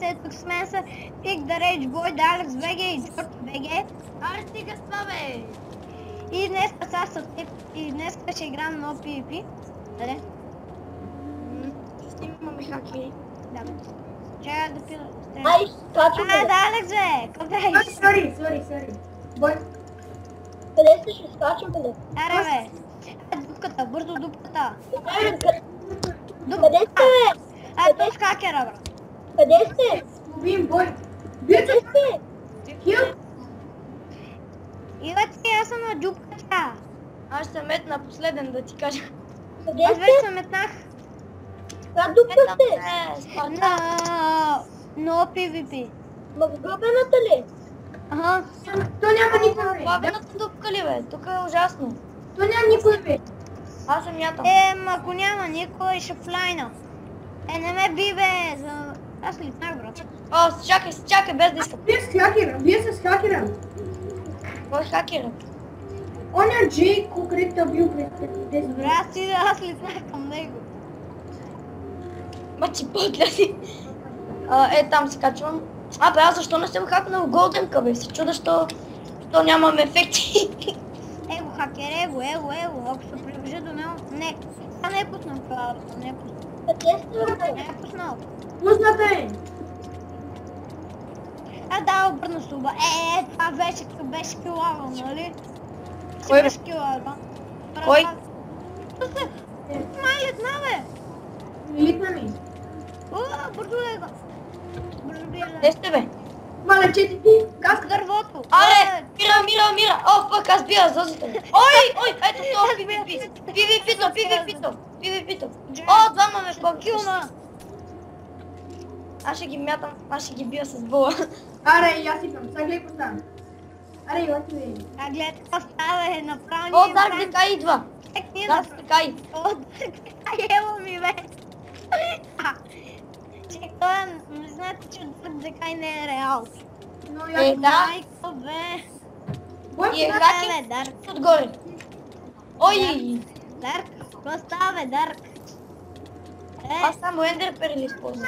здравейте, тук с мен са Пик, да Рейдж Бой, да Алекс БГ и Джордж БГ. Аре стига с това, бе! И днес аз съм Тип и днес ще играм на PvP. Къде? Снимаме хакери. Да, бе. Чакай да пия. Ай, скачаме. Да, Алекс, бе! Къде? Сори. Бой. Къде сте, ще скачаме, бе? Аре, бе! Дупката, бързо дупката. Къде сте, бе? То с хакера, брат. Къде сте? Убим бой. Къде сте? Хил. Илати, аз съм на дупката. Аз ще метна последен да ти кажа. Къде Аз вече сте? се метнах Как дупка сте? на PvP. Ма в гробената ли? Ага. То няма никой, бе. Плавената дупка ли, бе? Тук е ужасно. То няма никой, бе. Аз съм ятам. Ако няма никой, ще флайна. Не ме би, бе, аз литнах, брат. О, чакай, без да искам. Вие с хакера. Кой е хакерът? Оня Джей, конкретно бил пред Добре, аз литнах към него. Мачи погляди. Там се качвам. Бе, аз защо не съм хакнал голденка, бе? Се чуда, що нямам ефекти. Его, хакер, его. Ако се приближи до него... Не, това не е пуснал това, не е пуснал. Къде сте, бе? Не е пуснал. Пусната е. Да, обърна суба. Това беше килава, нали? Кой, бе? Беше килава. Кой? Май летна, бе! Литна ми. Бързо лега. Бързо бия. Къде сте, бе? Мале, чети ти. Каска дървото. Але! Мира! О, пък аз бия зозите. Ой! Ето това PvP. PvP-то. О, двама ме Килна. Аз ще ги мятам, аз ще ги бия с бола. Аре, и аз идвам. Сега гледай поставям. Аре, елате, бе. Гледай какво става, направо О, Дарк Декай идва. Дарк Декай. О, ево ми, бе. Чекай, не знаете, че Дарк Декай не е реал. Но я... Да. Майко, бе. Бой, И е Какво хакинг става, бе, Дарк? отгоре. Ой! Дарк, какво става, бе, Дарк? Аз само ендер перли използвам.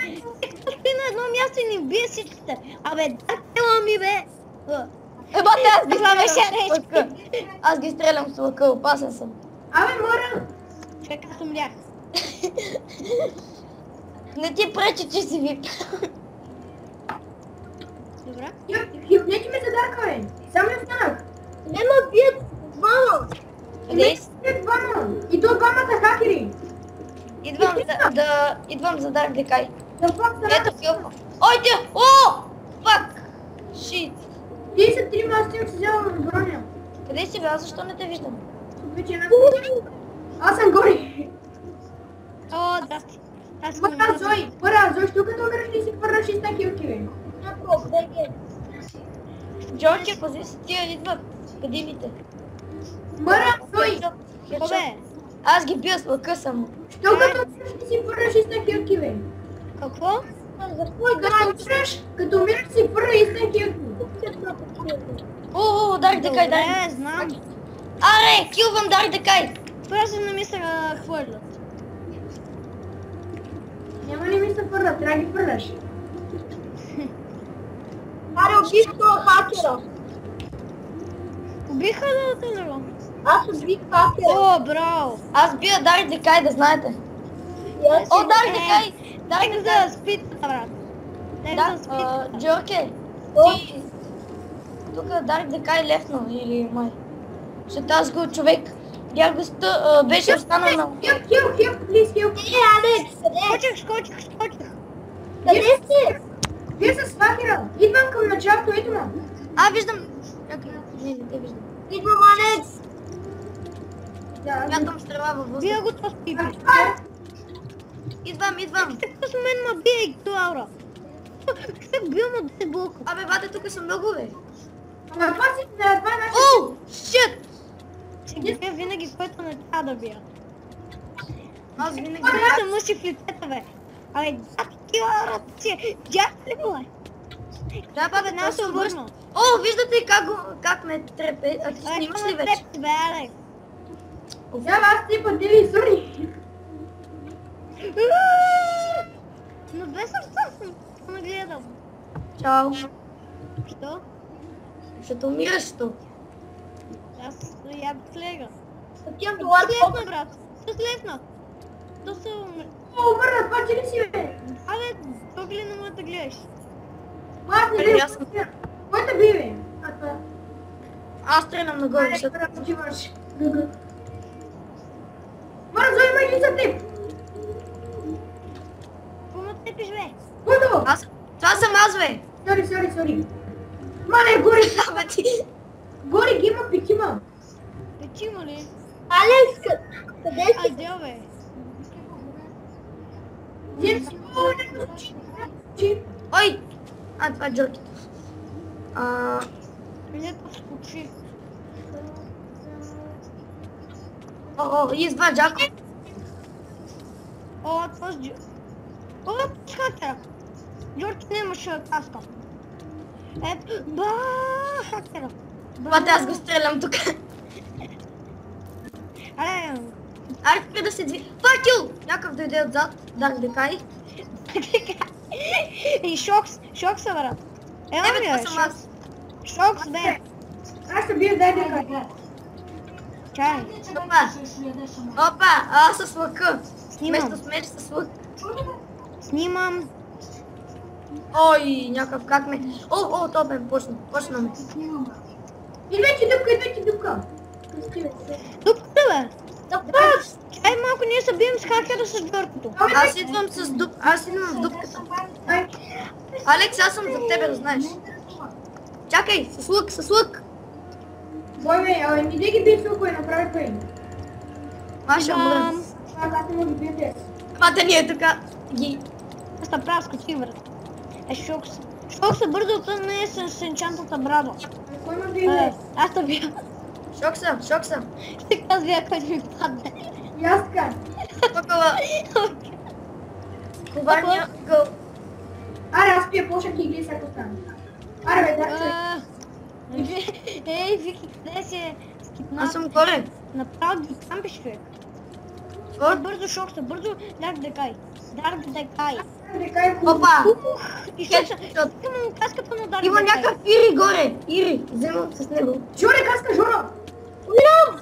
Спи на едно място и ни бие всичките. Абе, Дарк, ела ми, бе. Бате, аз ги Това беше стрелям с лъка. Аз ги стрелям с лъка, опасен съм. Абе, мора. Човек, аз умрях. Не ти пречи, че си вип. Добре. Хипнете ме за Дарка, бе. Само не останах. Нема бият двама. Къде си? Двама. И то двамата хакери. Идвам за Дарк Декай. Да фак Ето килка. Ой, ти! О! Фак! Шит! Ти са трима, аз ти си взела на броня. Къде си бе? Аз защо не те виждам? Вече една. Аз съм горе. О, да. Аз Мора, Зой, що като умираш ти си хвърляш 600 килки, бе? Няколко, беге. Джорджи, пази се, тия идват. Кадилите. Мора, Зой, Бе, Аз ги бия с лъка само. що като умираш ти си хвърляш 600 килки, бе? какво? Като умираш си хвърля 600 килки. О, Дарк Декай, дай. Добре, знам. Аре, килвам Дарк Декай. Просто не ми се хвърлят. Няма ли ми се хвърля, трябва да ги хвърляш. Аре, убих това хакера. Убиха да те него. Аз убих хакера. О, браво. Аз бия Дарк Декай, да знаете. О, Дарк Декай! Дарк Нека Декай! за спитата, брат. Нека Да, за спитата. Джорке, ти... Тук Дарк Декай лефнал или май. Защото аз го човек. Бях го беше останал на... Хил, плиз, хил. Алекс, къде? Скочих. Къде сте? Вие с хакера. Идвам към началото, ето ма. Виждам! Чакай, не те виждам. Идвам, Алекс. Да, Мятам стрела във въздух. Бия го това спипи. Идвам! Така с мен ма бие и Клаура. Как бил ма да блока. Бате, тук са много, бе. Ама това е начин. О, шит! Че бия винаги, който не трябва да бия. Аз винаги... Трябва да се мъши в лицето, бе. Абе, Клаура, че дяхте ли го, бе? Да, бате, Веднага се обърна. О, виждате как ме трепе. А ти снимаш ли вече? Бе, Алекс. Взява аз ти пъти ви, сори. Но без сърца съм. го нагледам. Чао. Що? Ще умираш, що? Аз я слега. Отивам до Лард Слепна, брат. Слепна. То се умре. О, умърна, това че ли си, бе? Абе, докли не може да гледаш. Аз не Ами, бил. аз съм- Кой те би, бе? А това. Аз стрелям нагоре, Айде, защото... да почиваш. Бързо, има един за теб. Какво тепиш, бе? Който? Това съм аз, бе! Сори. Мале, горе, Абе ти... горе ги има петима. Вече има ли? Алекс, къде си? Айде, бе. Ден си. Ой! А, това е Джоркито. Билето скучи. О, и с два Джако. О, това с Джо... О, хакера. Джордж нямаше каска. Ба, хакера. Това аз го стрелям тук. Аре, Аре, тук да се дви... Факел! Някакъв дойде отзад. Дарк Декай. и Шокс, брат. Ела Не, бе, ми, това бе, съм Шокс. аз. Шокс, бе. Аз се бия, дай дека. Чай, Опа, аз с лъка. снимам. Вместо с меч с лък. Снимам. Ой, някакъв как ме... О, то бе, почна ме. Идвайте дупка. Дупката, бе. Чай малко, ние се бием с хакера с Джоркото. Аз идвам в дупката. Алекс, аз съм за тебе, да знаеш. Чакай, с лък. Бой, бе, не дай ги бие силко и направи пари. Маша мрън. Аз не мога да бия те. Мата ни е така. Ги. Аз те правя скочи, брат. Шокс. Шокс е бързо от не с енчантата брада. Кой ма бие? Аз те бия. Шок съм. Ще казвия, който ми падне. И аз така. Пъкала. Коварния гъл. Аре, аз пия пошък и гледай сега стане. Аре, бе, дай човек. Ей, Вики, къде си скипна? Аз съм горе. Направо ги кампиш, човек. Бързо Шокса, бързо Дарк Декай. Дека е хубаво. Опа. И Шокса, Хедшот. искам му каската на Дарк Има Декай. някакъв Ири горе. Ири. Вземам с него. Жоре, каска, Жоро! Умирам!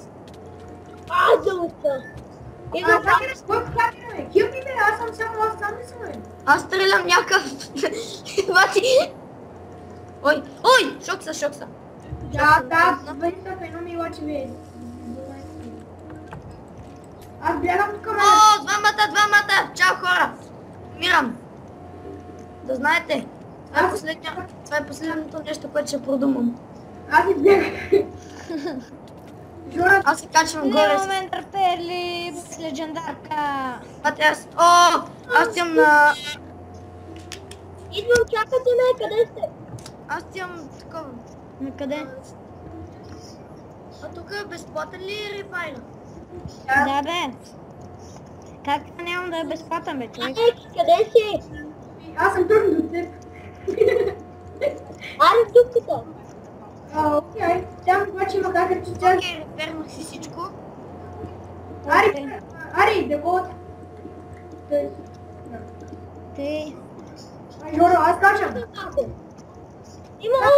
Азалата! Кой хакера, бе? Хил ми, бе, аз съм само, аз сам не съм, бе. Аз стрелям някакъв... Бати. Ой, Шокса. Да, бъдете в едно ми лаче, бе. Аз бягам тук, бе. О, двамата. Чао, хора. Умирам. Да знаете. Това е последното нещо, което ще продумам. Аз избягам. Жора, Аз се качвам горе Не с... момент търпели, с легендарка. Пати аз... Аз имам на... Идвам, чакайте ме, къде сте? Аз имам такова... На къде? А тук е безплатен ли е рефайна? Да, бе. Как нямам да е безплатен, бе, човек? Алекс, къде си? аз съм трудно до теб. Аре в дупката. Окей, там обаче има хакер, че тя... Окей, репернах си всичко. Ари, да го... Ти... Жоро, аз качам. Имам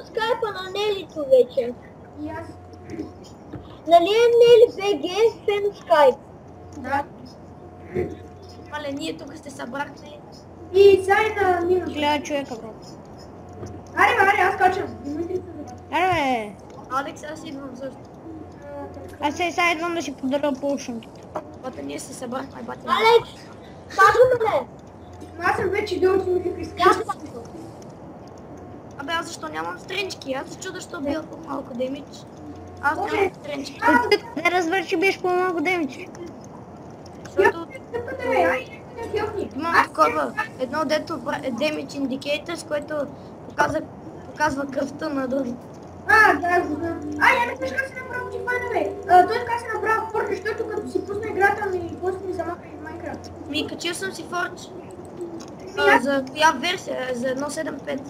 скайпа на Нелито вече. И аз... Нали е Нели БГ фен скайп? Да. Мале, ние тук ще събрахме. И сега е на минус. Гледа човека, бро. Аре, аз качам. Имайте ли се да качам? Аре, бе. Алекс, аз идвам също. Аз сега идвам да си подаря полшънки. Бата, ние се събрахме, бати. Алекс, пазва ме! Аз съм вече дълго си мислих Аз изкачам. пазва. Абе, аз защо нямам стренчки? Аз се чуда, защо бил по-малко демидж. Аз Окей. нямам стренчки. Не разбира, че биеш по-малко демидж. Защото Стъпката, бе, айде, не хелпни. имам такова. Едно дето демидж индикейтор, с което показва кръвта на другите. Да, го знам. Я не знаеш как се направи G-Fine, бе. Той така се направи в Forge, защото като си пусна играта ми, после ми замаха и в Minecraft. Качил съм си Forge. За коя версия? За 1.7.5.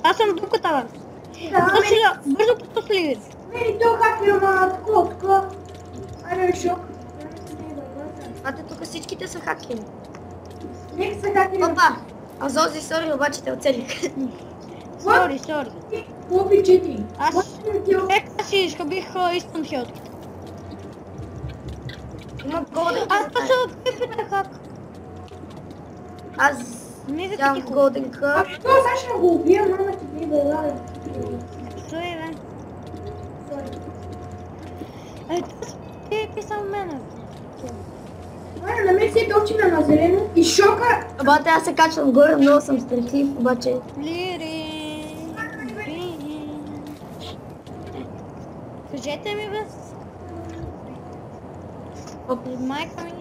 Аз съм дупката, бе. Да, Бързо потосли, бе. мени то хакер, ама такова. Айде, шок. А те тук всичките са хакери. Нека са хакери. Опа! А Зози, сори, обаче те оцелих. Сори. Лоби cheating. Аз си изхабих Истън Хелт. Има голден Аз па се отпипите хак. Аз Не да взявам ти голден къп. Що, сега ще го убия, мама ти не да даде. Сори, бе. Ти само мене. Айде, на мен се топчина на зелено и шока. Обаче аз се качвам горе, много съм страхлив, обаче... Лири. Кажете ми, бе. Майка ми.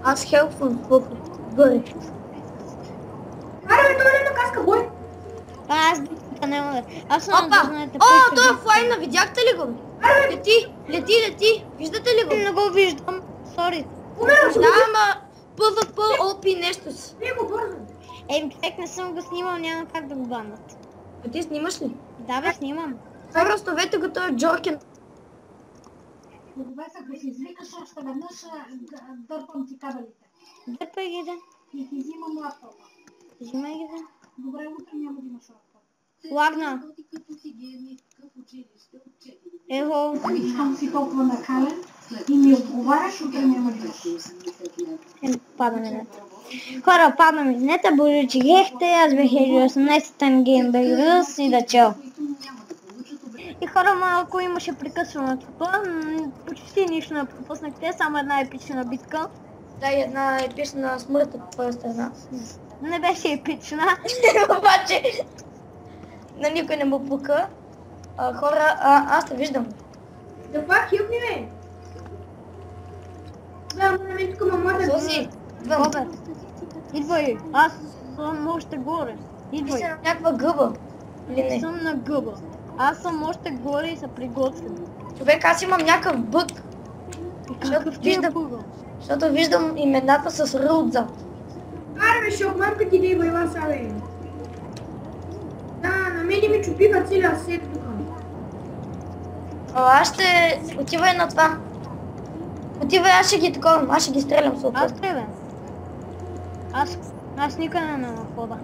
Аз хелпвам горе. Аре, бе, той е на каска, бой. Аз да няма да. Аз съм Опа! да знаете. О, той е флайна, видяхте ли го? Лети! Виждате ли го? Не го виждам. Сори. Умирам се, Да, ама PvP OP нещо си. не го бързо. Човек не съм го снимал, няма как да го банат. А ти снимаш ли? Да, бе, снимам. Хора, оставете го, той е Джоркен. Добре, ако си извикаш още веднъж, дърпам ти кабелите. Дърпай ги, да. И ти взимам лаптопа. Взимай ги, да. Добре, утре няма да имаш лаптоп. Лагна. Ехо. Виждам си толкова накален и ми отговаряш, утре няма да имаш. Пада ми нета. Хора, пада ми нета, боже, че гехте, аз бях 18-тен геймбегръс и да чел. И хора, малко имаше прекъсване тук, почти нищо не пропуснахте, само една епична битка. Да, и една епична смърт от твоя страна. Не беше епична. Обаче, на никой не му пука. Хора, аз те виждам. Да пак хилпни, бе. Да, на мен тук мамата. Зози, идвам. Бобе, идвай, аз съм още горе. Идвай. Ти си на някаква гъба. Или не? Съм на гъба. Аз съм още горе и се приготвям. Човек, аз имам някакъв бък, Какъв ти е виждам. бъга? защото виждам имената с Р отзад. Аре, бе, шок, мамка ти да и байла са, бе. Да, на мен ми чупиха целия сет тук. Аз ще отивай на това. Отивай, аз ще ги таковам, аз ще ги стрелям Аз съответно. тебе. Аз никъде не на хода.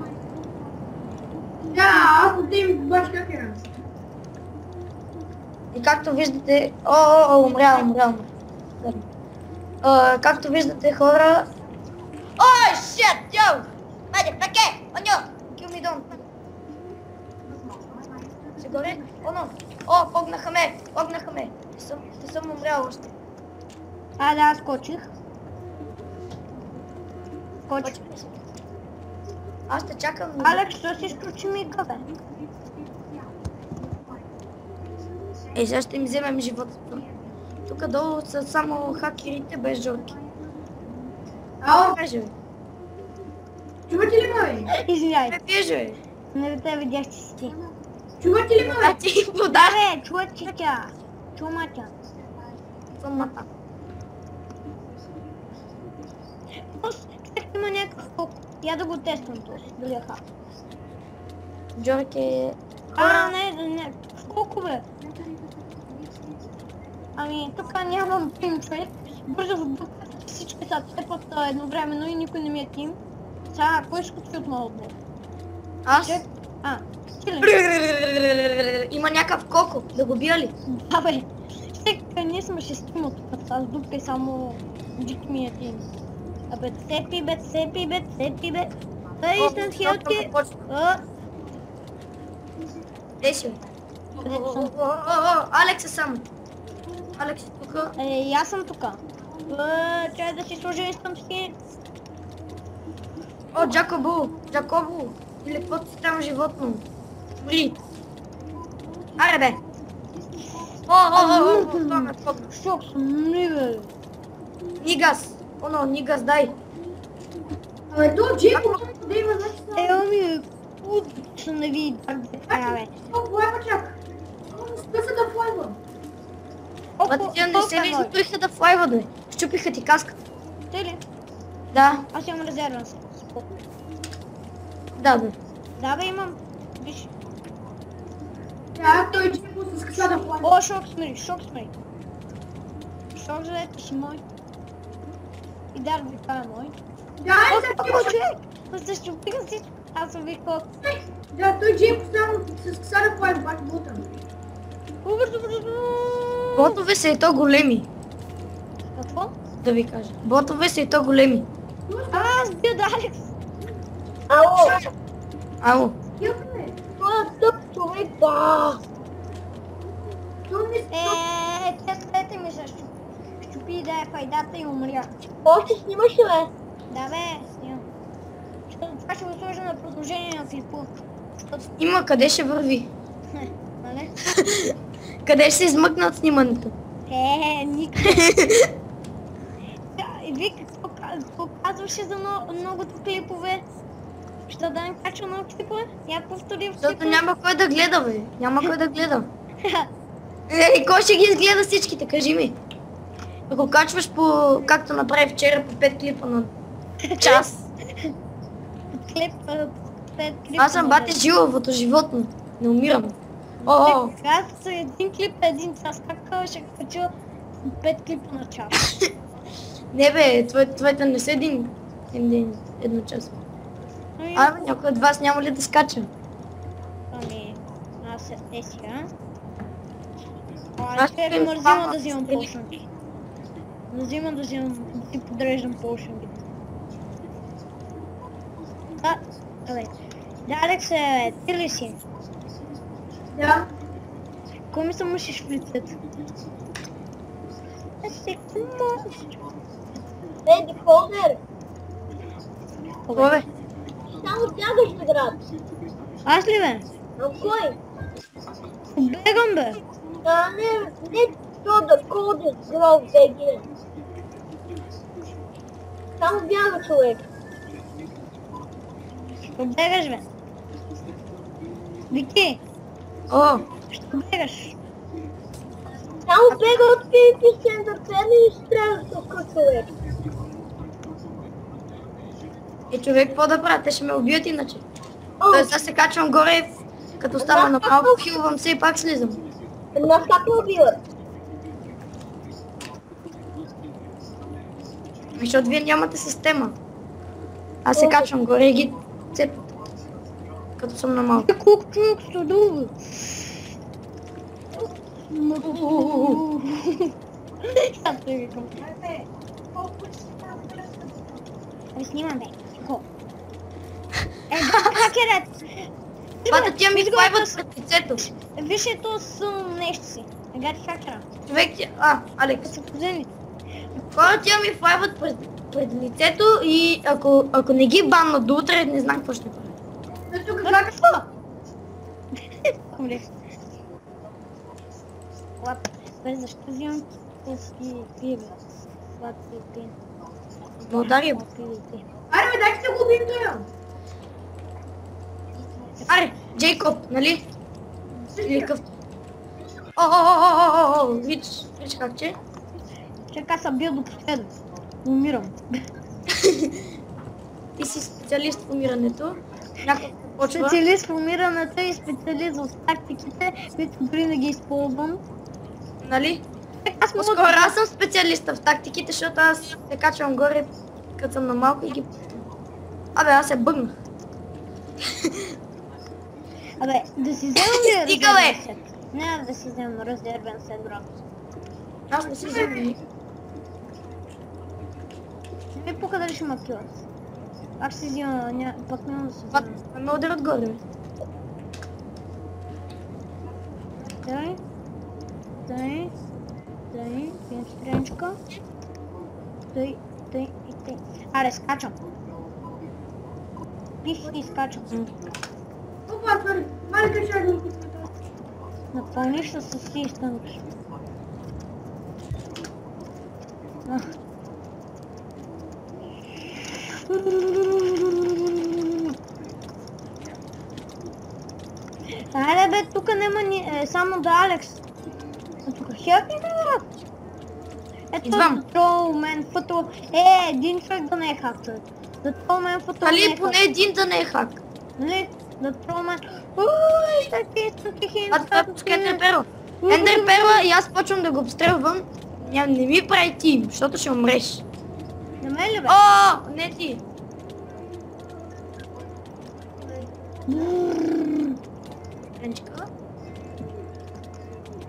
Да, аз по им баш как е. И както виждате... умря. Както виждате, хора... Ой, shit, yo! Motherfucker! Oh no! Kill me down! Се горе? Погнаха ме! Не съм умрял още. Да, аз скочих. Скочих. Аз ще чакам... Алекс, що си изключи мика, бе? Сега ще им вземем живота. Тук долу са само хакерите без жорки. Ало, Кажи, бе. чувате ли ме, бе? Извиняй. Ме пиеш, бе. Не те видях, че си ти. Чувате ли ме, А бе? ти вода. Да, бе, чува, че тя. Чума тя. Съм мата. Човек има някакъв колко. Я да го тествам този, дали е хак. Джорки... Не. Колко, бе? Ами, тук нямам тим, човек. Бързо в буквата всички са тепат едновременно и никой не ми е тим. Сега, кой ще скочи отново, бе? Аз? Ти ли? Има някакъв коко. Да го бия ли? Да, бе. Сега ние сме шестима тук, аз дупка и само дик ми е тим. Абе, цепи, бе. Ей, съм хелки. Ей си, бе. Алекс е сам. Алекс е тук. Аз съм тука. Чай да си сложи инстански. Джакобо. Или каквото си там животно. Ли. Аре, бе. Това ме погна. Шок съм, не, бе. Нигас. Нигас, дай. Абе, то Джейко, да има, значи са... Ми, ще не ви дам да кажа, бе. Флайва чак. Спеса да флайва. Бате, тя не се ли затоиха да флайват, бе. Щупиха ти каската. Те ли? Да, Аз имам резервен спот. да, бе. Да, бе, имам. Виж. Да, той Джейко с къса да флайва. Шок смери. Жорже, ти си мой. И Дарк Вика е мой. Да, О, сега какво човек? Но се щупиха всичко. Аз съм Вико. Да, той Джейко само с Ксара Клайв баш бута. Ботове са и то големи, Какво? да ви кажа. Ботове са и то големи. Аз бил да Алекс. Ало, Ало. Йопне, това е тъп човек, да. той ми се... Тестовете ми се щупи да е файдата и умря. Още снимаш ли, бе? Да бе, снимам. Това ще го сложа на продължение на клипа. Има къде ще върви. Нали? Къде ще се измъкна от снимането. Никъде. Вие какво казваше за многото клипове? Ще да не кача много клипове? Я повторим Защото клипове. няма кой да гледа, бе. Няма кой да гледа. И кой ще ги изгледа всичките, кажи ми. Ако качваш по, както направи вчера, по 5 клипа на час. Клип, 5 клипа. Аз съм бате жилавото животно. Не умирам. О, Аз един клип един час. Как ще кача 5 клипа на час? не бе, твоите не са едно час. Абе, някой от вас няма ли да скача? Ами, аз се сега. Аз Аз ще ще им мързима спамвам. да взимам полшанки. Да си подреждам полшанките. Абе, да, Алекс, ти ли си? Да. Кой ми се мъшиш в лицето? Аз си мъш. Ей, дифолдер, Какво бе? само бягаш на град. Аз ли бе? А кой? Бегам бе. Не то да коди гров БГ. Само бяга човек. Ще бегаш бе. Вики, О, ще бегаш. Само бега от PvP център и стреляш тук човек. човек, какво да правя? Те ще ме убият иначе. О, Тоест аз се качвам горе, като стана на малко, хилвам се и пак слизам. нас как ме убиват? Защото вие нямате система. Аз се качвам горе и ги цепят. Като съм на малко. Колко човек сте дълго? Аз те викам. Ами снимам бе. Ко? Хакерът! Бата, тя ми хвайват пред лицето. Виж ето съм нещо си. Гати хакера. Човек, Алекс. Са поземи. Хора, тя ми хвайват пред лицето и ако не ги баннат до утре, не знам какво ще правя. Но тук Какво? Комплекс. Лап. Бе, защо взимам тези пиви? Сладки пиви. България. Аре, бе, дайте се го убием той. Аре, Джейкоб, нали? Или къв? Виж как че? Чакай, съм бил до последно. Умирам. Ти си специалист в умирането. Някой почва. Специалист в умирането и специалист в тактиките, които дори не ги използвам. Нали? Аз мога По-скоро аз съм специалиста в тактиките, защото аз се качвам горе, като съм на малко и ги... Абе, аз се бъгнах. Абе, да си вземам ли Стига, резервен бе! сет? Не, да си вземам резервен сет, брат. Аз не си вземам. Не ми пука дали ще ма килат. Аз ще си взема, пък няма да си Бат, взема. ме ударят горе. Бе. Дай. Пием страничка. Дай и тай. Аре, скачам. Пих и скачам. Опа, сори. Малика ще го Напълниш се с си станки. Айде бе, тук нема само да Алекс. А тук хелп ли ме, брат? Ето Идвам. трол мен фото. Един човек да не е хактор. Да трол мен фото не е Нали, хактор. поне един да не е хак. Нали? Да трол мен. Уй, стъки, А това пуска Ендер Перла. Ендер Перла и аз почвам да го обстрелвам. Не ми прави ти, защото ще умреш. На мен ли бе? О, не ти. Ренчка.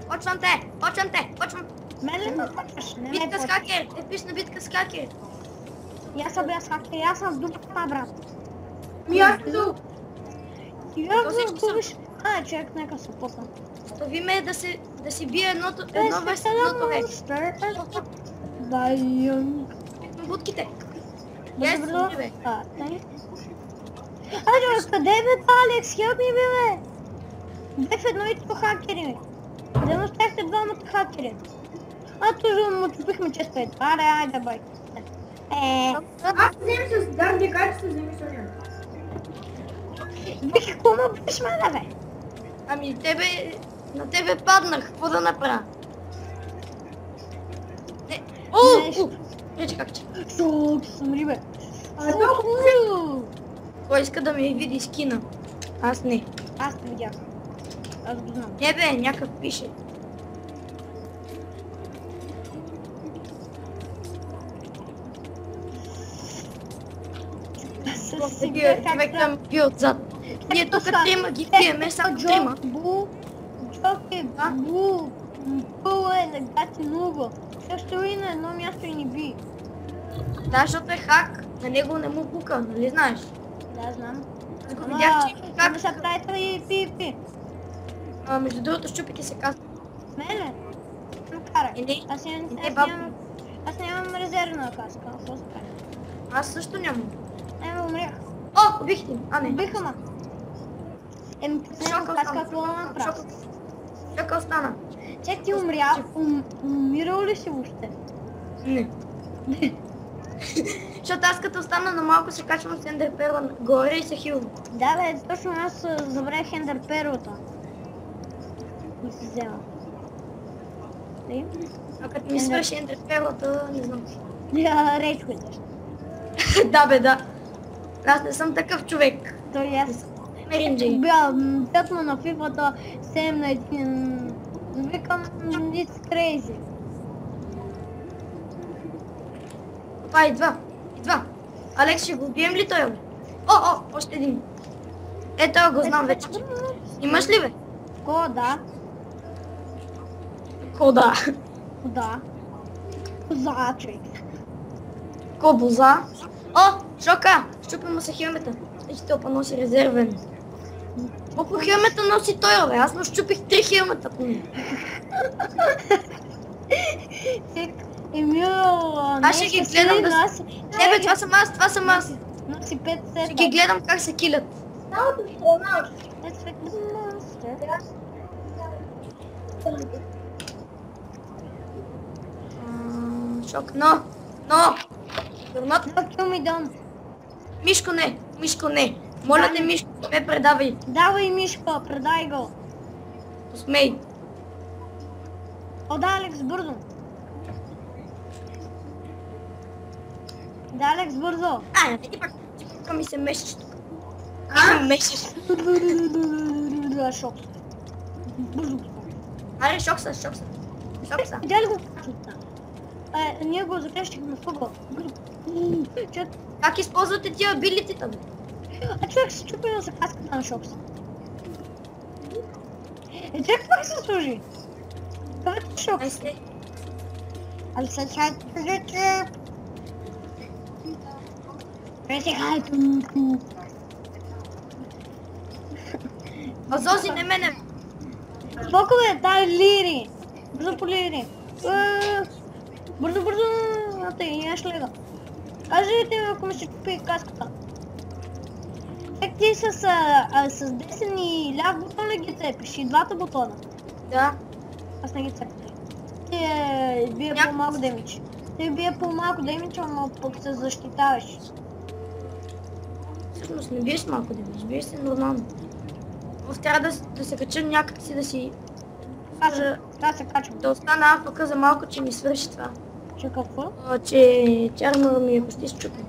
Почвам те. Мен ли ме почваш? Не ме Битка с почваш. хакер, епична битка с хакер. И аз съм бил с хакер, аз съм с дупата, брат. Аз като... И То аз всички са- губиш. Човек, нека се пусна. Остави ме да си бие едно вместо едното вече. Байон. Будките. Добре, Yes, бе. Айде, къде е бе, Алекс? Хелп ми, бе! Бе в едно и то хакери, бе. Къде му щяхте двамата хакери? Тужо му чупихме често ето. Айде, бай. Аз се вземем с Дарби, как ще се вземи Соня? Бих, какво ме биш мене, бе? Ами на тебе паднах, какво да направя? Не. Нещо. Вече как че? Шок, съмри, бе. Кой иска да ми види скина? Аз не. Аз не видях. Аз го знам. Не бе, някакъв пише. Човек там би отзад. Ние тук трима ги пиеме, само трима. Джоки, бу, пъл е на гати много. Ще стои на едно място и ни би. Да, защото е хак. На него не му пука, нали знаеш? Да, знам. Аз го видях, че е Как хак. са правите и пи. Между другото, щупите се казва. Мене? Карай. Не, Аз нямам резервна каска. Какво се прави? аз също нямам. Умрях. О, убих ти. А, не. Убиха ма. Като нямам Шока каска, остана. какво да направя? Шока остана. Че ти умря, умирал ли си въобще? Не. Защото аз като остана на малко се качвам с Ендер Перла горе и се хилвам. Да бе, точно аз забравих Ендер Перлата. И си взема. Ли? А като ми свърши Ендер Перлата, не знам. Рейдж ходиш. Да бе, да. Аз не съм такъв човек. Той и аз. Меринджей. Бях тъпно на фифата 7 на 1. Викам, it's crazy. Това идва. Алекс, ще го убием ли той, бе? О, още един. Ето, го знам вече. Имаш ли, бе? Да. Кода. Да. За, човек. Кобоза. О, Шока! Щупи му се хелмета. Виж, топа носи резервен. Колко хелмета носи той, бе? Аз му щупих 3 хелмета по него. Емил, Аз ще ги гледам да... Не бе, това съм аз. Носи 5 сета. Ще ги гледам как се килят. Цялото страна. Let's make the monster. Шок, но! Дърмат. No, kill me down. Мишко не. Моля те, Мишко, не ме предавай. Давай, Мишка, предай го. Посмей. Да, Алекс, бързо. Да, Алекс, бързо. Не ти пак ми се мешиш тук. Мешиш. Шок. Бързо. Аре, шокса. Видя ли го? Ние го закрещихме в ъгъл. Човек, Как използвате тия абилитита, бе? човек се чупи да се каската на Шокс. Човек пак се служи. Къде е Шокс? Айде. Али се чайте, кажете. Пресехайте. Азози, не мене. Бокове, дай лири. Бързо по лири. Бързо. Имаш ли го? Кажете ми, ако ми се чупи каската. Как ти с десен и ляв бутон ли ги цепиш? И двата бутона? Да. Аз не ги цепя. Ти бие по-малко демидж. Ти бие по-малко демидж, ама пък се защитаваш. Всъщност не биеш малко демидж, биеш се нормално. Трябва да се кача някак си да си... Така се качвам. Да остана АФК за малко, че ми свърши това. Че какво? Че армора ми е почти счупен.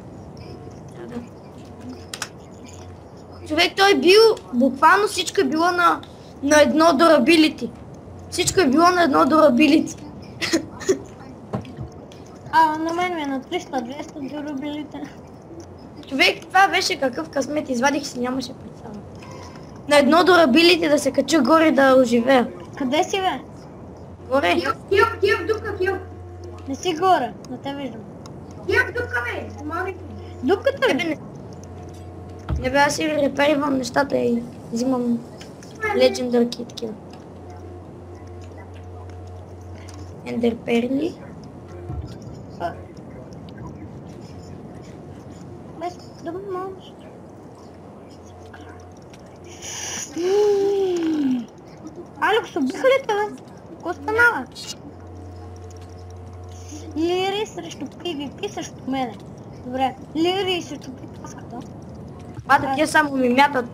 Да. Човек, той е бил... Буквално всичко е било на едно durability. Всичко е било на едно durability. На мен ми е на 300-200 рублите. Човек, това беше какъв късмет, извадих си, нямаше представа. На едно до рабилите да се кача горе да оживея. Къде си, бе? Горе? Кил, дупка, кил. Не си горе, не те виждам. Кил, дупка, бе. Помагай ми. Дупката Не, ли? не бе, аз си реперивам нещата и взимам легендарки и такива. Ендер перли. Без да можеш. Алекс, убиха ли те, бе? Какво станава? Лири срещу PvP срещу мене. Добре, Лири срещу припаската. Те само ми мятат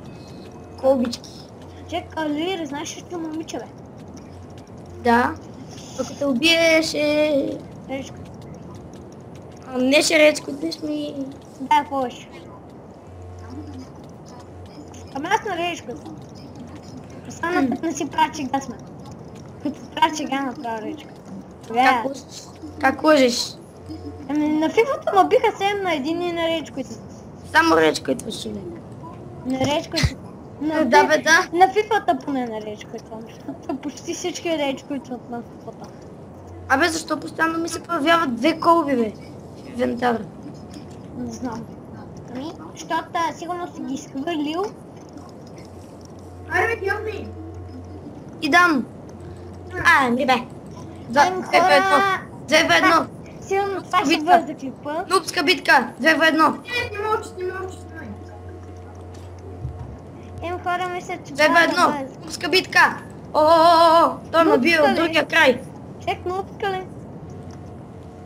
колбички. Чека, Лири, знаеш ли, че момиче, бе? Да. Ако те убиеш Речка. Не ще речко, днес ми... Да, повече. Ама аз на речката. Остана път не си прави чега сме. Като прави чега направя речка. Как лъжеш? На фифата ма биха 7 на 1 и на речката. Само речко идваш, човек. На речката. Да, бе, да. На фифата поне на речката. Защото почти всички речко идват на фифата. Абе, защо постоянно ми се появяват две колби, бе? В инвентара. Не знам. Ами, защото сигурно си ги изхвърлил. Аре, бе, кил ми. И дам. Не бе. Хора! 2 в 1. Сигурно това ще Битка. бъде клипа. Нубска битка. 2 в 1. Не мълчи, снимай. Хора мисля, че 2 в трябва да 1. бъде. Нубска битка. Той ме бие от другия край. Чек, нупка ли?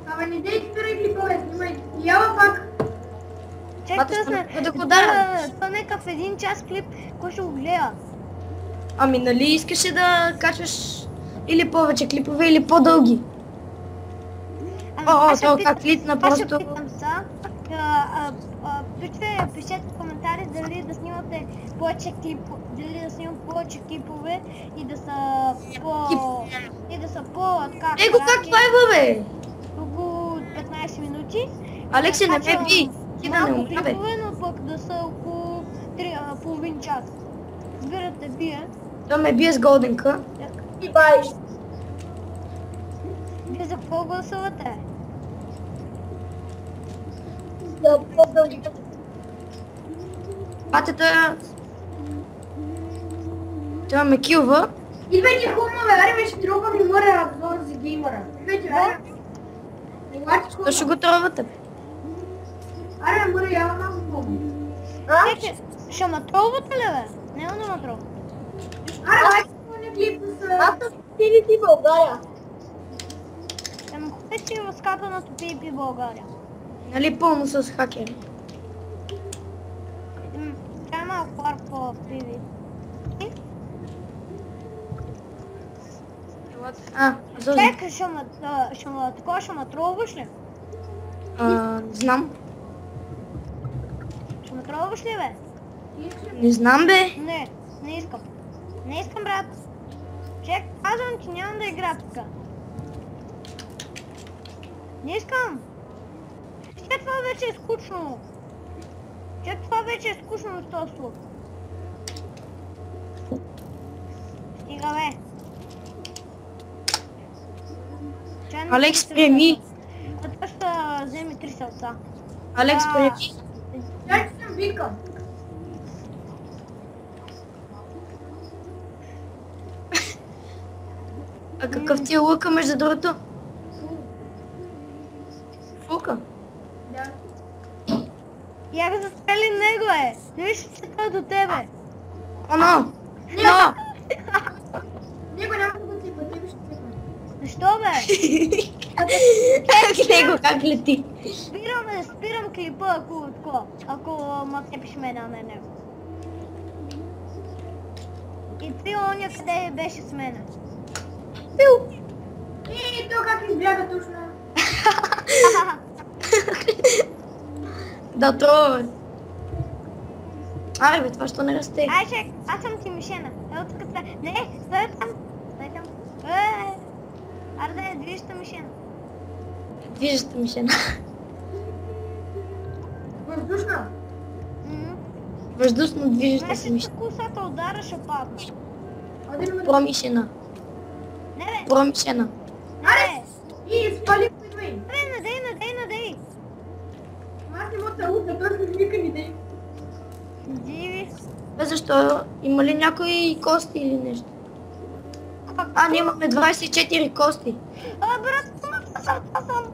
Абе, не дей спирай клипове, снимай. Яла пак. Чек, Бате, тъсна. ще да го дара. Това нека в 1 час клип, кой ще го гледа? Ами нали искаше да качваш или повече клипове, или по-дълги? То как литна Аз ще просто... питам са. Пишете в коментари дали да снимате повече клипове, дали да снимам повече клипове и да са така Его, как лайва, бе? около 15 минути. Алекси, не ме Качвам би. Ти да не малко умра, бе. клипове, но пък да са около половин час. Разбирате, бие. Той ме бие с голденка. И баиш. Вие за какво гласувате? За по-дълги. Патета... Той ме килва. Идвай ти хубаво, бе, аре, ще тръгва ми мора обзор за геймера. Идвай ти, аре. То ще го тровате. Аре, мора, яла малко хубаво. Чекай, ще ме тролвате ли, бе? Няма да ме тролвате. Аре, бай, не клип с... Аз съм PvP България. Ходете си в скапаното PvP България. Нали пълно с хакери. Трябва малко арко в PvP. Зози. Чекай, ще ме тролваш ли? Не знам. Ще ме тролваш ли, бе? Не знам, бе. Не искам. Не искам, брат. Чек, казвам, че нямам да игра тук. Не искам. Чек, това вече е скучно. Чек, това вече е скучно от този слух. Стига, бе. Алекс, приеми. Това ще вземе 3 сълца. Алекс, приеми. Чай, че съм викам. А какъв ти е лука, между другото? Фука. Да. Я го застрели него, е. Не виж, че той до тебе. Но! Него няма да го ципа, тебе ще ципа. Защо, бе? Него как лети. Спирам клипа, ако ма цепиш мен, а не него. И ти оня къде беше с мене. И то как избяга точно. Да, трова. Аре, бе, това що не расте? Ай, чек, аз съм ти мишена. Ето тук. Не, стой там. Аре, да, движеща мишена. движеща мишена. Въздушна. Въздушно движеща се Значи, мишена. че косата удара ще падна. Один ме... Промишена. Не бе, Промишена. не И спали Питвей. бе, надей. Аз не мога да лута, той с вика ми дей. Диви. Бе, защо? Има ли някои кости или нещо? А, ние имаме 24 кости. Брат, на две сърца съм.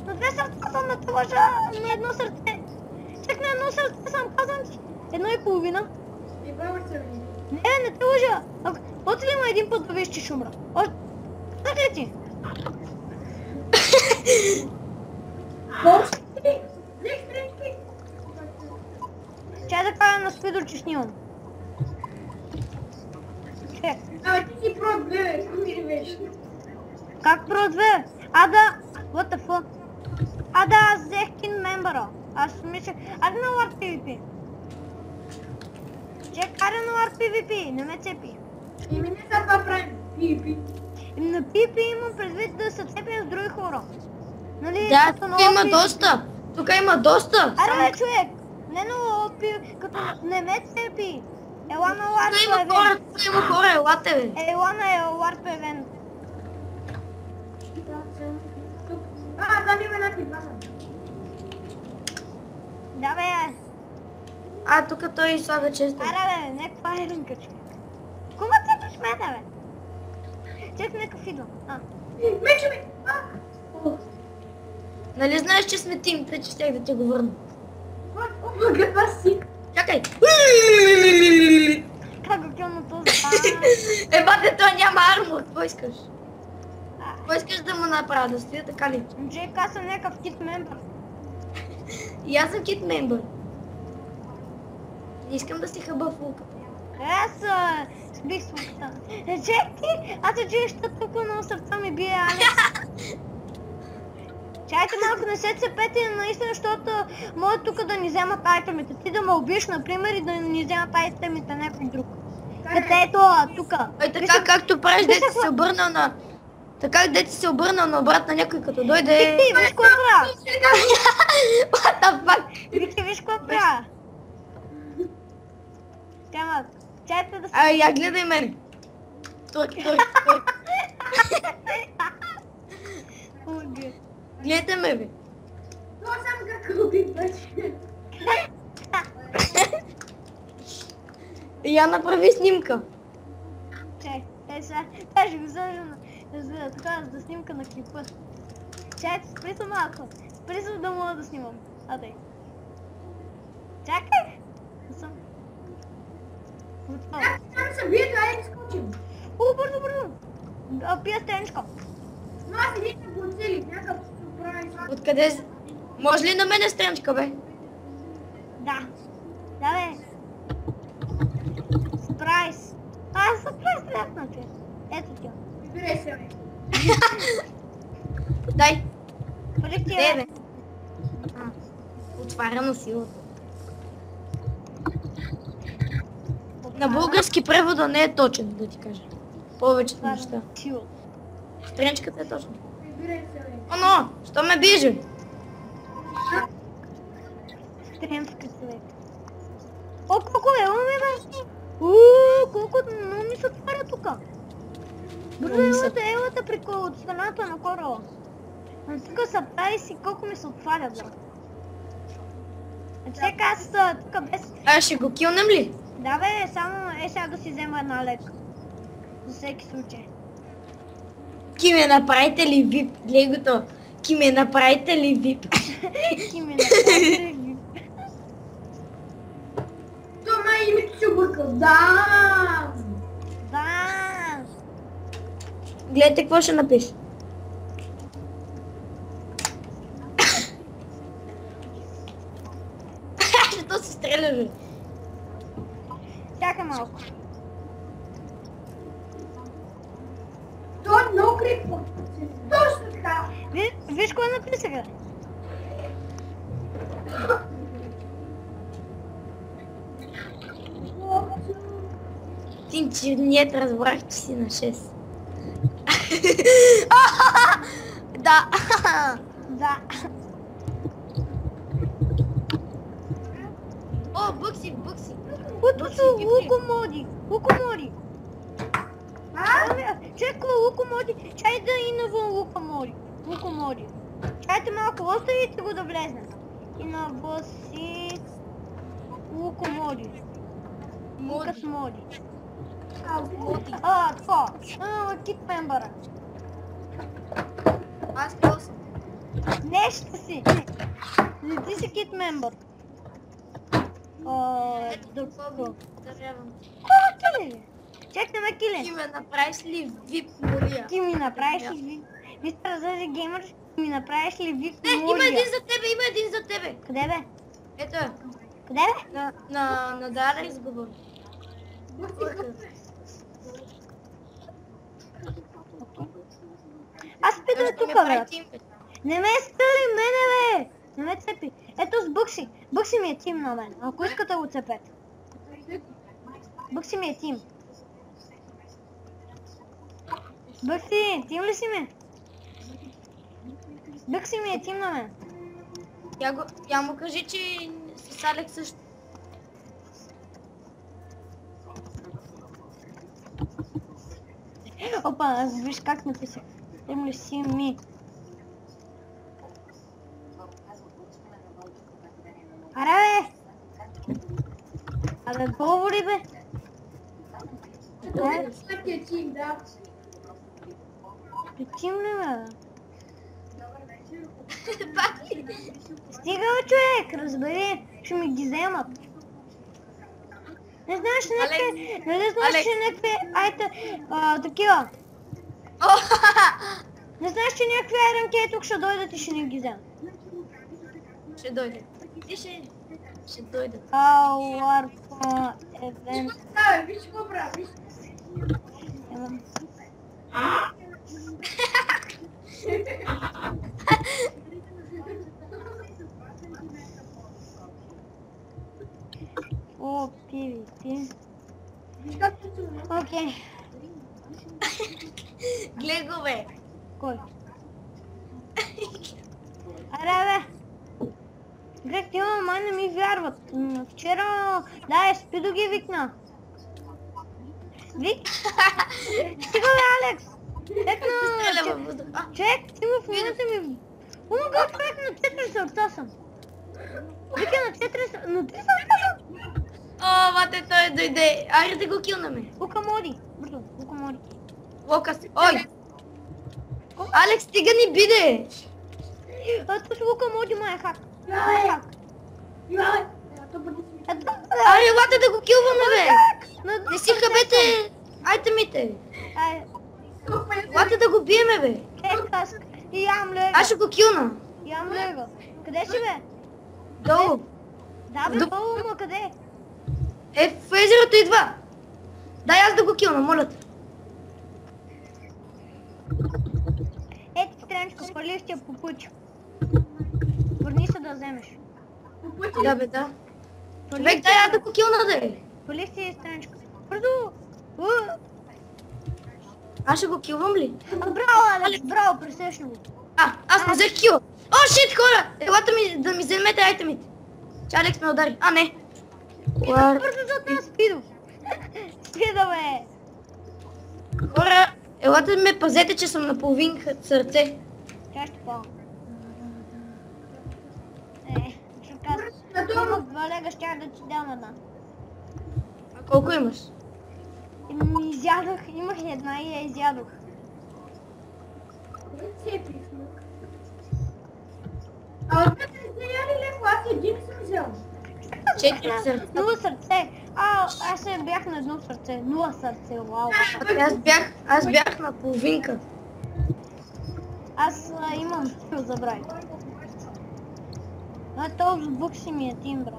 На две сърца съм, не те лъжа. На едно сърце. Чак на едно сърце съм, казвам ти. 1,5. И баваш се ми. Не те лъжа. Още ли има един път да виж, че ще умра? Как ли ти? Бошки! Взех стрелки! Чай да кажа на Спидо, че снимам. Чек. А, ти си про 2, какво ми ревеш? Как про 2? What the fuck? Аз взех кин мембъра. Аз мисля... Аре на War PvP. Чек, аре на War PvP, не ме цепи. И ми не са това правим. Пипи. На PvP имам предвид да се цепя с други хора. Нали? Да, като на тук има PvP. доста. Тук има доста. Аре бе, човек! Не на PvP, като не ме цепи. Ела на War Тук има хора, PvP. тук има хора, елате бе. Ела на War PvP. Там има някакви два. Да бе. Тук той слага често. Аре бе, някаква еринка, човек. Кога цепиш мен, бе? Чек, някакъв идвам. Мече ми! Нали знаеш, че сме тим, тъй че щях да ти го върна. Каква си? Чакай. Как го кил на този Бате, той няма армор, какво искаш? Какво искаш да му направя, да стоя така ли? Джек, аз съм някакъв кит мембър. И аз съм кит мембър. Не искам да си хъба фулка. Аз сбих с луката. Джек, ти, аз се чуеш, че тук на сърца ми бие Алекс. Чайте малко, не се цепете наистина, защото може тук да ни вземат айтемите. Ти да ме убиеш, например, и да ни вземат айтемите някой друг. Ето, тука. Ой, така както правиш, дете се обърнал на... Така дете се обърнал на обрат на някой, като дойде... Ти, виж какво правя? What the fuck? Вики, виж какво правя? Тема, чайте да се... Я гледай мен. Той. Гледай ме, бе. Това само как убих вече. Я направи снимка. Чай, сега ще го сложа за снимка на клипа. Чайте, спри се малко. Спри се да мога да снимам. Дай. Чакай! Съм. Готово. Там се бие, дай да скочим. Бързо! Пия стенчко. Но аз един на поцелих, някакъв прави сак. Откъде? Може ли на мене страничка, бе? Да. Да, бе. Спрайс. Спрайс лепна, че. Ето ти. Вибирай се, бе. Дай. Пари ти, Де, бе. бе. Отваря на силата. На български превода не е точен, да ти кажа. Повечето неща. Сила. Страничката е точна. Вибирай се, бе. Оно, що ме бижи? Стремска човек. Колко е, ме бе? Колко много ми се отваря тука. Бързо, елата прикол от страната на корала. Тук са прави си колко ми се отваря, брат. Чека, аз тук без... Ще го килнем ли? Да бе, само сега да си взема една лека. За всеки случай. Ки ме направите ли вип? Гледай го то. Ки ме направите ли вип? Ки ми направи. Това името си объркал. Да! Да! Гледайте какво ще напише. Що се стреляш, бе? Чакай малко. Той е много крипва. Точно така. Виж кое написаха. Ти, че ние разбрах, че си на 6. Да. Да. О, Букси, Букси. Утото лукомоди. Лукомоди. Чекай лукомоди. Чай да и навън лукомоди. Лукомоди. Чайте малко, оставите го да влезне. И на бъси лукомоди. Лукас моди. Това. Кит мембъра. Аз просто. Нещо си. Не ти си кит мембър. Дърво. Киле? Чакай ме, Киле. Ти ме направиш ли вип, Мория? Ти ми направиш ли вип? Мистер Зази Геймър, ми направиш ли вип? Не, има един за тебе, има един за тебе. Къде бе? Ето е. Къде бе? На Дара изговор. Аз спида тук, брат. Не ме стъли мене, бе! Не ме цепи. Ето с Бъкси. Бъкси ми е тим на мен. Ако искате го цепете. Бъкси ми е тим. Бъкси, тим ли си ме? Бъкси ми е тим на мен. Я му кажи, че с Алекс също. Опа, виж как написах. Тим ли си ми? Аре, бе! Абе, говори, бе! Същия тим, да. Тим ли, бе? Пак ли? Стига, бе, човек, разбери, ще ми ги вземат. Не знаеш някакви, не знаеш, че някакви, такива. Не знаеш, че някакви айранки тук ще дойдат и ще ни ги вземат. Ще дойде. Ти ще дойде. Warp event. Да, виж какво прави, виж. О, PvP. Виж как се чува. Окей. Гледай го, бе. Кой? Аре, бе! Глед, тима, май не ми вярват. Вчера, да, Спидо ги викна. Вик? Стига, бе, Алекс! Чек, ти в момента ми... Умага, човек, на 4 сърца съм. Вика, на 4 сърца... На 3 сърца съм! О, мате, той дойде. Айде да го килнаме. Лука моди. Бързо, лука моди. Локас. Ой! Алекс, стига ни биде! Тук лука моди, май е хак. Аре, елате да го килваме, бе! Не си хабете айтемите! Елате да го биеме, бе! И ям лега. Аз ще го килна! Ям лега. Къде си, бе? Долу! Да, бе, долу, ма къде? В езерото идва! Дай аз да го килна, моля те! Ето, страничко, пали ще попуча. Върни се да вземеш. Да, бе, да. Човек, дай аз да го килна, да е! Пали си страничко. Бързо! Аз ще го килвам ли? Браво, Алекс, браво, пресешно го. Аз не взех кил! О, шит, хора! Елата ми да ми вземете айтемите. Че Алекс ме удари. Не. Бързо зад нас, Спидо. Спидо, бе. Хора, елата ме пазете, че съм на половин сърце. Чай ще пълна. Ще казвам. Имах 2 лега, щях да ти дам една. А колко имаш? Изядох, имах една и я изядох. Отпред не сте яли леко, аз един съм взел. 4 сърца. 0 сърце. Аз се бях на 1 сърце. 0 сърце, вау. Аз бях на половинка. Аз имам стил забравя. Този Букси ми е тим, брат.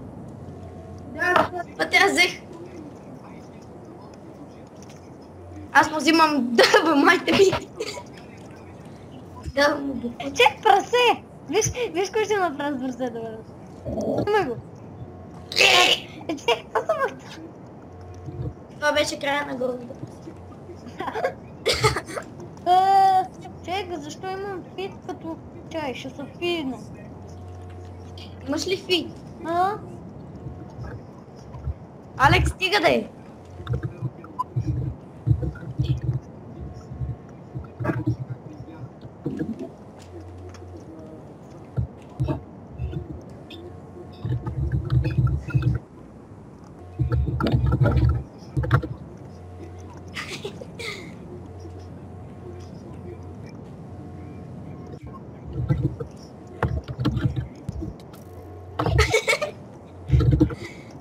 Аз взех. Аз му взимам дъба, майте ми. Да му буква. Чек, прасе! Виж кой ще направи с прасе, да бъде. Има го. Чек, това съм махта. Това беше края на горната. Чек, Чакай, защо имам фит като... Чай, ще се фидна. Имаш ли фи? А? Алекс, стига да е.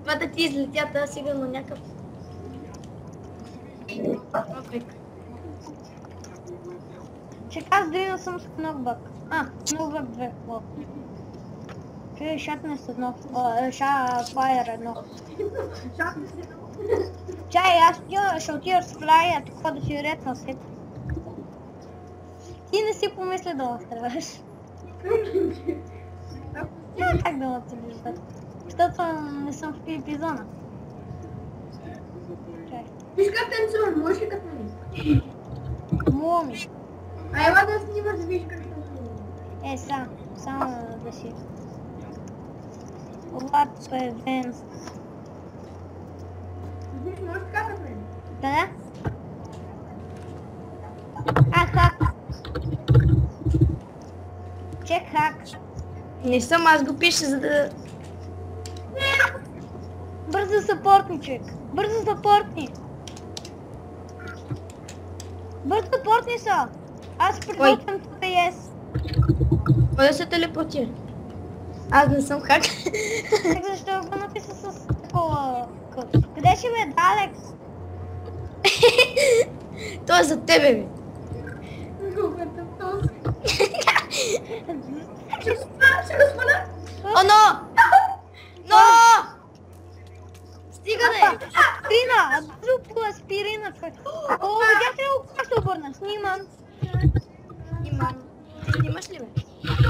Двата ти излетята сигурно някакъв. Окей. Чакай, аз дори не съм с нокбак. Нокбак 2. Чакай, шатне с едно. Флайер едно. Чай, аз ще отида с флайер, така да си ретна след. Ти не си помисли да ме стрелаш. Няма как да ме целиш, бе. Защото не съм в PvP зона. Чай. Виж как танцувам, можеш ли като мен? Моми. А ела да снимаш, виж как танцувам. Само да си. What event. Виж, можеш така като мен. Да? Хак. Чек хак. Не съм, аз го пиша, за да... Бързо съпортни, човек. Бързо съпортни. Бързо съпортни са. Аз приготвям тук ес. Кой да се телепортира? Аз не съм хак. Так защо го написа с такова... Къде ще ме, Алекс? Той е за тебе, бе. Ще го сваля. О, но! Но! Стига да е! Аспирина! Бързо по аспирина, човек. О, видях ли как ще обърна? Снимам. Имам. Снимаш ли, бе?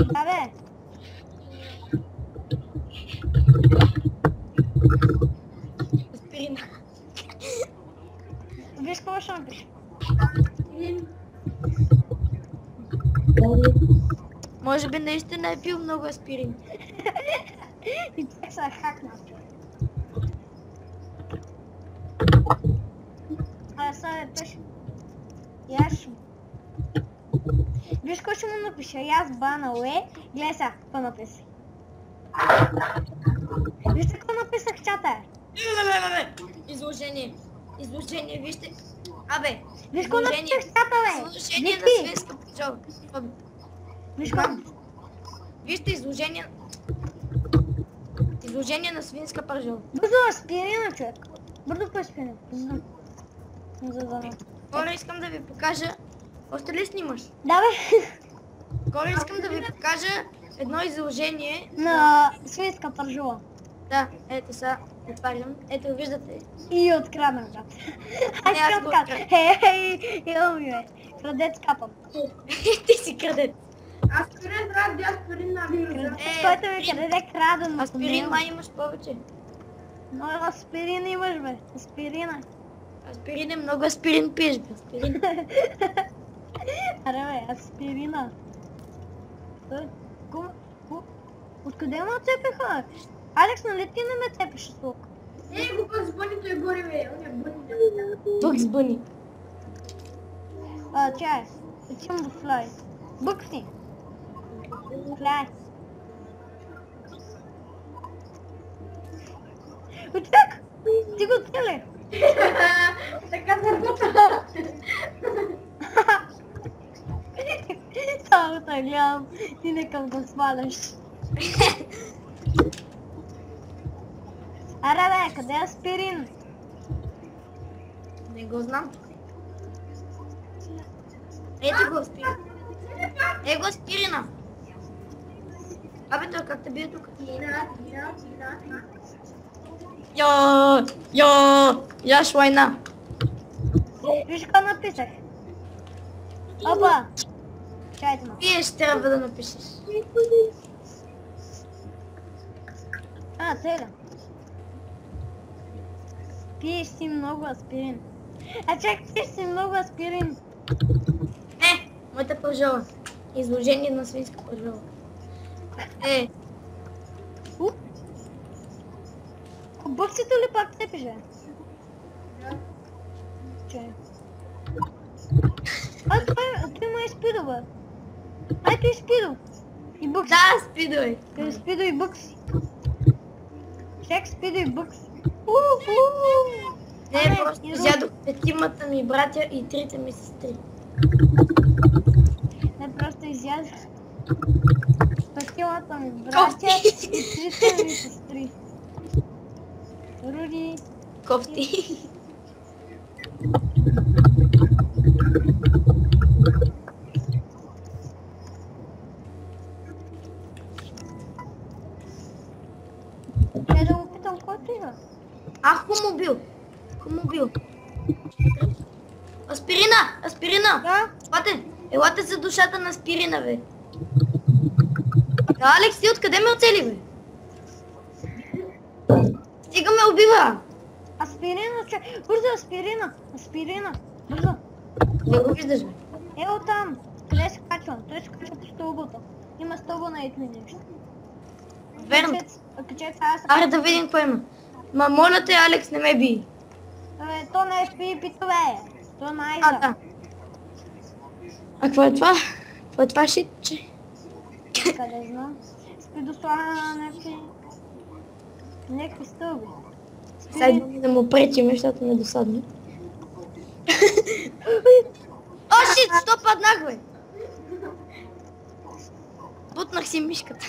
Да, бе. Аспирина. Виж какво ще напиша. Може би наистина е пил много аспирин. И те са хакнат. Сега да пиша. Яш. Виж какво ще му напиша. Аз банале. Гледай сега, какво написа. Вижте какво написах в чата. Изложение. Изложение, вижте. Абе. Виж какво написах в чата, бе. Изложение на Вики. свинска пържола. Виж какво. Вижте изложение. Изложение на свинска пържола. Бързо аспирина, човек. Бързо по аспирина. Хора, искам да ви покажа. Още ли снимаш? Да, бе. Хора, искам да ви покажа едно изложение. На свинска пържола. Да, ето сега отварям. Ето виждате. И откраднах, брат. Не, аз го крадам. Хей, имам ми, бе. Крадец капам. Ти си крадец. Аспирин трябва да аспирин на вируса. Който ми краде крадено. Аспирин май имаш повече. Но аспирин имаш, бе. Аспирина. Аспирин е много аспирин пиеш, бе. Аспирин. Аре, бе, аспирина. Откъде ме цепиха? Алекс, нали ти не ме цепиш с лук? Ей, го пък с бънито е горе, бе. Он е бъни. Бъкс Бъни. Чай. Отивам до флай. Бъкси. Флай. Очек! Ти го цели! Така се бута. Само те гледам. Ти некам го сваляш. Аре, бе, къде е аспирин? Не го знам. Ето го аспирин. Е го аспирина. Абе, той как те бие тук? Яш война. Виж какво написах. Опа! Чайте ма. Вие ще трябва да напишеш. Целя. Пиеш си много аспирин. Чак, пиеш си много аспирин. Не, Моята пържола. Изложение на свинска пържола. Боксито ли пак те пише? Чай. Той ма е спидо, бе. Ай, той е спидо. И букс. Да, спидо е. Той е спидо и букс. Чек, спидо и букс. Не, просто изядох 5-мата ми братя и 3-те ми сестри. Не, просто изядох 5-мата ми братя и 3-те ми сестри. Руди. Кофти. Да го питам, който има? Хумобил. Аспирина! Да? Елате за душата на аспирина, бе. Да, Алекс, ти откъде ме оцели, бе? Стига ме убива! Аспирина, че... Бързо, аспирина! Бързо! Не го виждаш, бе. Ево там! Къде се качвам? Той се качва по стълбата. Има стълба на ето ми нещо. Верно. Качец, аз... Аре да видим какво има. Ма моля те, Алекс, не ме би. Абе, то не е спи-пито, бе. То е майза. А, да. А какво е това? Какво е това шитче? Къде знам? Спи до слагане на някакви стълби. Сега да му пречим, защото ме досадне. О, шит! Що паднах, бе? Бутнах си мишката.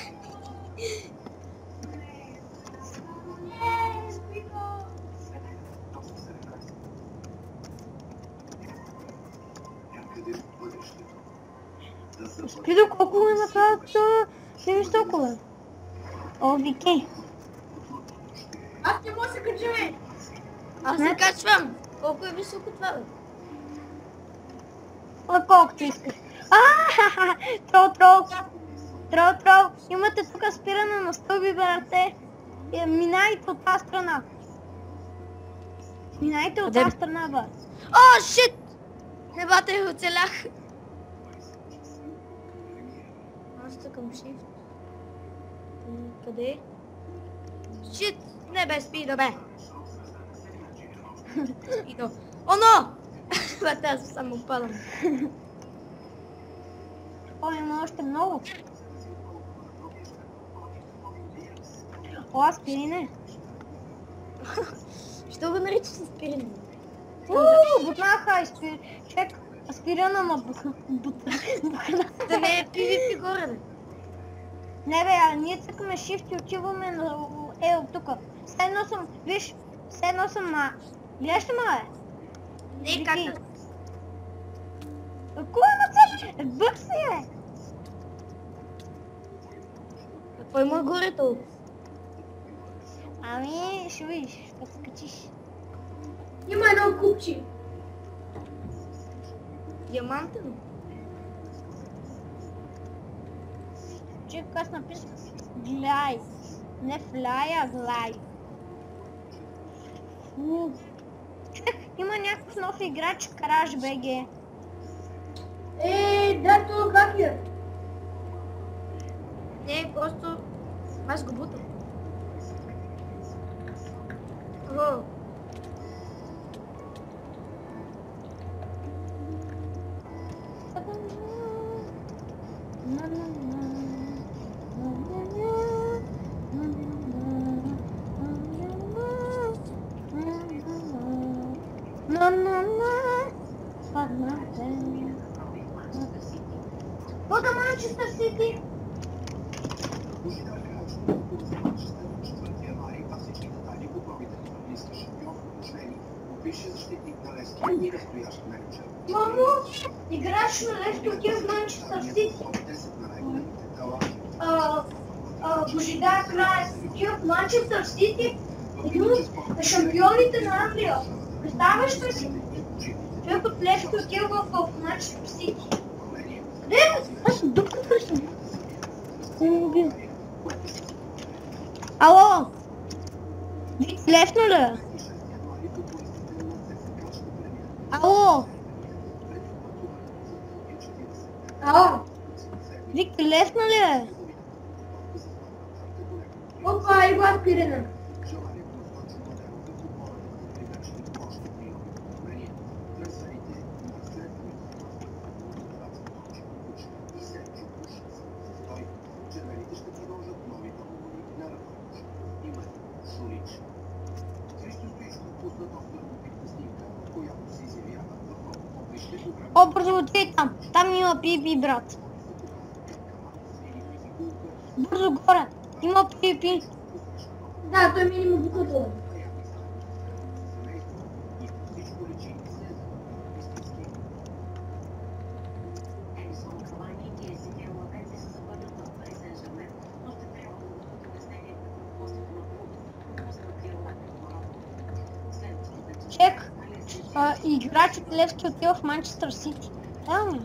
Спидо, колко ме направят си виж толкова? О, Вики. Аз не мога да се кача, бе. Аз се качвам. Колко е високо това, бе? А, колкото искаш. Трол. Имате тук спиране на стълби, брате. Минайте от тази страна. Минайте от тази страна, бе. О, шит! Ебате, оцелях. Аз тъкам shift. Къде е? Шит! Не бе, спидо, бе. Спидо. Оно! Бате, аз само падам. О, има още много. О, аспирине. Що го наричаш аспирин? Бутнаха чек, аспирина ма бутна. Да не е PvP горе, бе. Не бе, ние цъкаме shift и отиваме на тука. Седно съм, виж, гледаш ли ма, бе? Не, как да... Кой ма цък? Бък си, бе! Какво има горе толкова? Ами, ще видиш, ще се качиш. Има едно купче. Диамантено? Чек, аз написах глай. Не флай, а глай. Чек, има някакъв нов играч, Караж БГ. Да, това хакер. Не, просто... Аз го бутам. О. What am I Manchester City? Мамо, играеш на Лестер в Манчестър Сити. Божидар Краев в Манчестър Сити, един от шампионите на Англия. Представяш ли си? Той от Лестер в Манчестър Сити. Къде е? Аз съм дупка пръсна. Не ме убил. Ало! Лесно ли? Ало! Ало, Виктор, лесно ли е? опа, и глас Пирина. О, бързо отиди там. Там има пипи, брат. Бързо горе. Има пипи. Да, той минимум буквата. Чек. Играч от Левски отива в Манчестър Сити. Да, ме.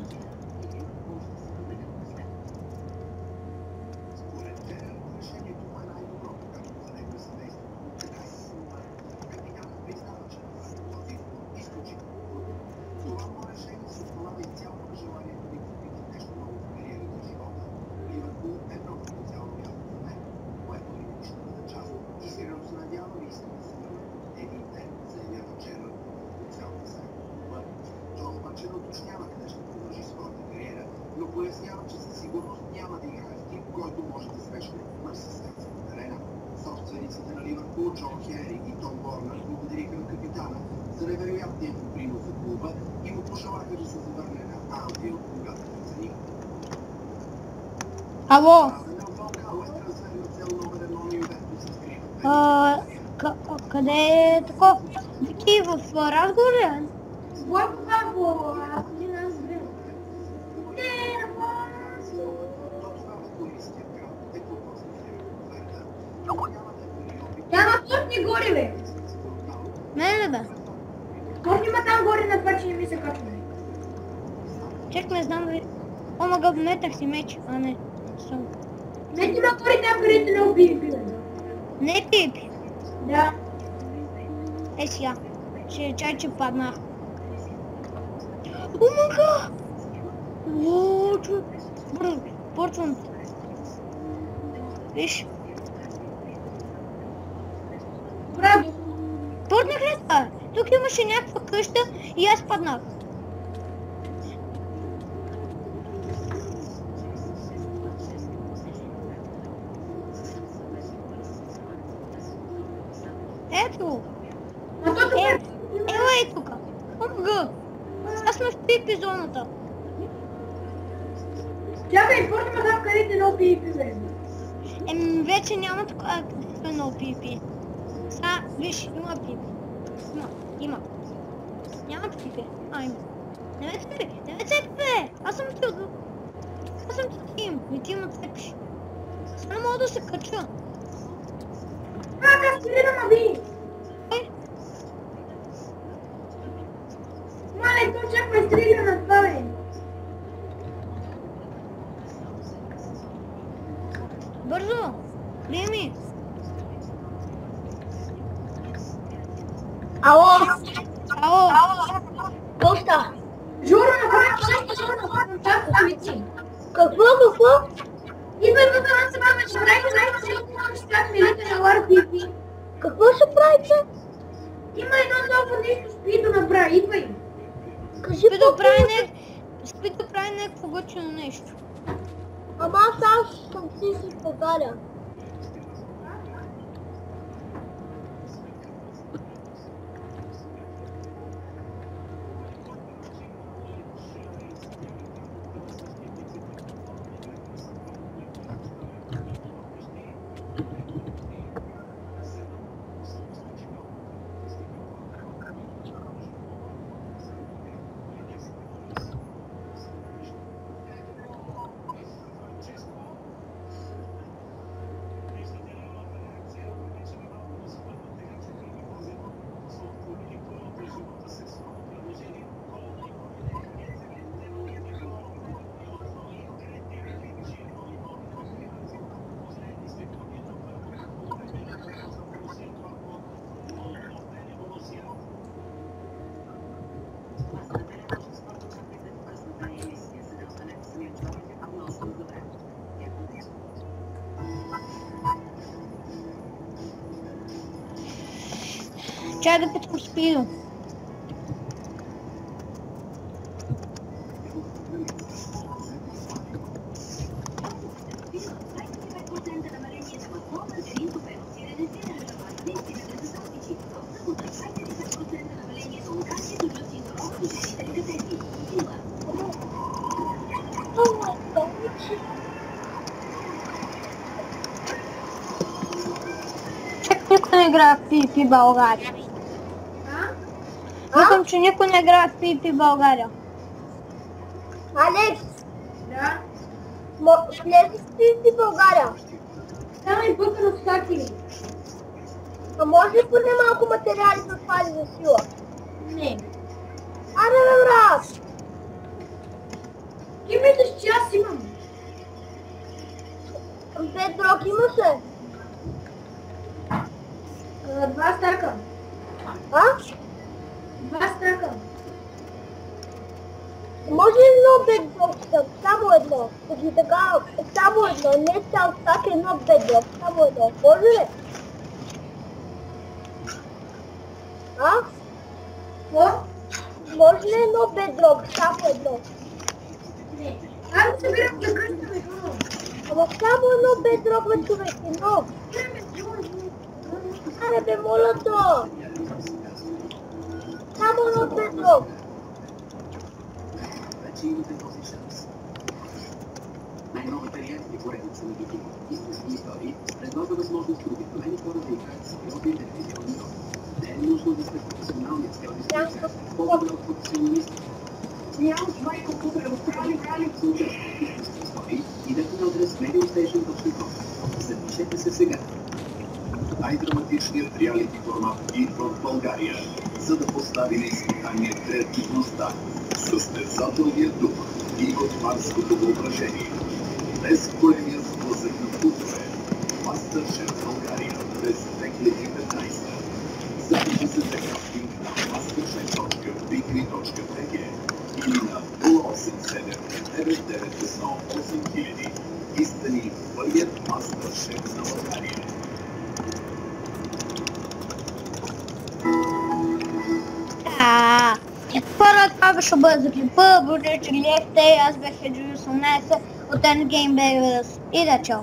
Пояснява, че със сигурност няма да играе в тип, който може да срещне Мърсисайдс на терена. Собствениците на Ливърпул, Джон Хенри и Том Борнер благодариха на капитана за невероятния му принос за клуба и му пожелаха да се завърне на Анфилд, когато го цени. Ало. Къде е такова? Вики в разговор ли? Бойко Бабо, един аз бил. Няма тортни горе, бе. Не, ли бе? Торт има там горе на това, че не ми се качва. Чек, не знам дали... О, мага, метах си меч, а не. Съм. Не ти ма гори там, където не убие, бе. Не пипи. Да. Е сега. Чай, че паднах. О, мага! О, човек. Бързо, почвам. Виж. Браво. Паднах ли това? Тук имаше някаква къща и аз паднах. Ето. А то тук е. Ей тук. Омга. Сега сме в пипи зоната. Чакай, торт има там, където не убие, бе. Вече няма такова едно пипи. Сега, виж, има пипи. Има. Няма пипи. Има. Не ме цепи, бе! Аз съм ти тим. И ти ме цепиш. Сега не мога да се кача. Аз Пирина ма би. Мале, той чак ме стриля на това, бе. Бързо! Приеми! Ало, Ало! Коста. Жоро, направи също, Жоро, направи чак, Какво? Идвай тук на сега вечерайка, най-силно ще как милите на Лар Пипи. Какво ще правите? Има едно ново нещо, Спидо направи, идвай. Кажи Спидо прави някакво готино нещо. Ама аз съм си покаря. Чай да питам Спидо. Чак никой не играе в PvP България. Викам, че никой не играе в PvP България. Алекс, Да. влезе в PvP България. Стана и бъкано с хакери. А може ли поне малко материали да свали за сила? Не. Аре бе, брат! Ти мислиш, че аз имам? Bedrock имаше? 2 стака. А? 2 стака. Може ли едно Bedrock? Само едно. Таки така, само едно. Не цял стак, едно Bedrock. Само едно. Може ли? А? Какво? Може ли едно Bedrock? Само едно. Не. Аз събирам за къща, бе, хубаво. Ама само едно Bedrock, бе, човек. Едно. Аре бе, моля то. Само едно Bedrock. Вече имате този шанс. Най-новата реалити поредица на гитини, източни истории, предлага възможност обикновени хора да играят сериозни телевизионни роли. Не е нужно да сте професионални актьори за участие, по-добре от професионалисти. Няма майко купер в правни реалити за участие в източни истории, идете на адрес mediostation.com. Запишете се сега. Най-драматичният реалити формат идва в България, за да постави на изпитание креативността, състезателния дух и готварското въображение. Без големия сблъсък на вкусове, Мастършеф България през 2015. Запиши се за кастинг на masterchef.bigri.bg или на 087 991 8000 и стани първият Мастършеф на България. Хора, това беше бъде за клипа. Благодаря, че гледахте. Аз бях Еджи 18 от Endgame Beggars. И да, чао!